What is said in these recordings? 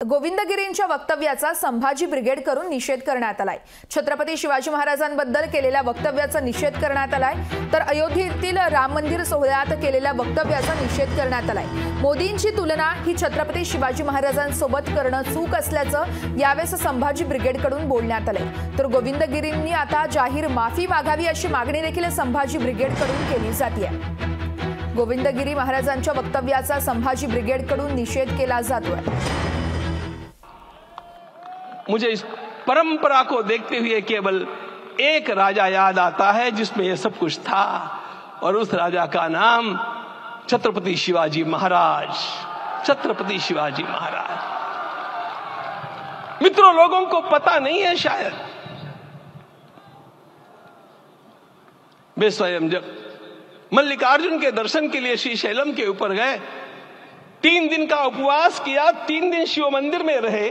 गोविंदगिरींच्या वक्तव्याचा संभाजी ब्रिगेडकडून निषेध करण्यात आलाय। छत्रपती शिवाजी महाराजांबद्दल केलेल्या वक्तव्याचा निषेध करण्यात आलाय, तर अयोध्येतील राम मंदिर सोहळ्यात केलेल्या वक्तव्याचा निषेध करण्यात आलाय। मोदींची तुलना ही छत्रपती शिवाजी महाराजांसोबत करणं चूक असल्याचं यावेळेस संभाजी ब्रिगेडकडून बोलण्यात आलंय। तर गोविंदगिरींनी आता जाहीर माफी मागावी अशी मागणी देखील संभाजी ब्रिगेडकडून केली जाते। गोविंदगिरी महाराजांच्या वक्तव्याचा संभाजी ब्रिगेडकडून निषेध केला जातोय। मुझे इस परंपरा को देखते हुए केवल एक राजा याद आता है जिसमें यह सब कुछ था, और उस राजा का नाम छत्रपति शिवाजी महाराज। छत्रपति शिवाजी महाराज। मित्रों, लोगों को पता नहीं है शायद, वे स्वयं जब मल्लिकार्जुन के दर्शन के लिए श्रीशैलम के ऊपर गए, 3 दिन का उपवास किया, 3 दिन शिव मंदिर में रहे,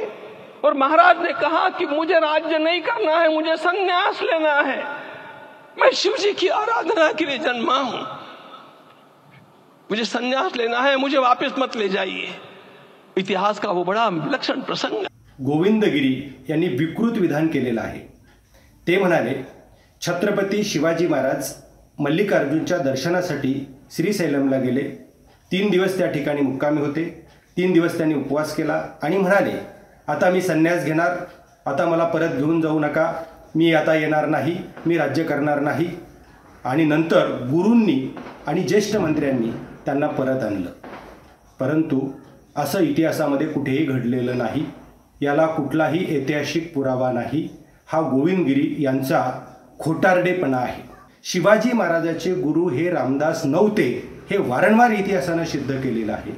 और महाराज ने कहा कि मुझे राज्य नहीं करना है, मुझे संन्यास लेना है, मैं शिव जी की आराधना के लिए जन्मा हूं, मुझे संन्यास लेना है, मुझे वापस मत ले जाइए। इतिहास का वो बड़ा विलक्षण प्रसंग है। गोविंदगिरी यांनी विकृत विधान केलेलं आहे। ते म्हणाले, छत्रपती शिवाजी महाराज मल्लिकार्जुनच्या दर्शनासाठी श्रीशैलमला गेले, 3 दिवस त्या ठिकाणी मुक्कामी होते, 3 दिवस त्यांनी उपवास केला आणि म्हणाले, आता मी संन्यास घेणार, आता मला परत घेऊन जाऊ नका, मी आता येणार नाही, मी राज्य करणार नाही। आणि नंतर गुरूंनी आणि ज्येष्ठ मंत्र्यांनी त्यांना परत आणलं, परंतु असं इतिहासामध्ये कुठेही घडलेलं नाही। याला कुठलाही ऐतिहासिक पुरावा नाही। हा गोविंदगिरी यांचा खोटारडेपणा आहे। शिवाजी महाराजांचे गुरु हे रामदास नव्हते, हे वारंवार इतिहासाने सिद्ध केलेलं आहे।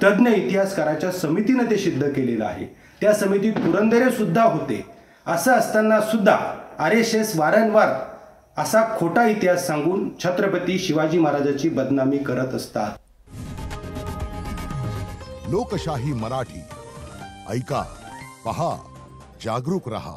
तज्ञ इतिहासकाराच्या समितीने ते सिद्ध केलेलं आहे। त्या समितीत पुरंदरे सुद्धा होते। असं असताना सुद्धा RSS वारंवार असा खोटा इतिहास सांगून छत्रपती शिवाजी महाराजांची बदनामी करत असतात। लोकशाही मराठी ऐका, पहा, जागरूक रहा।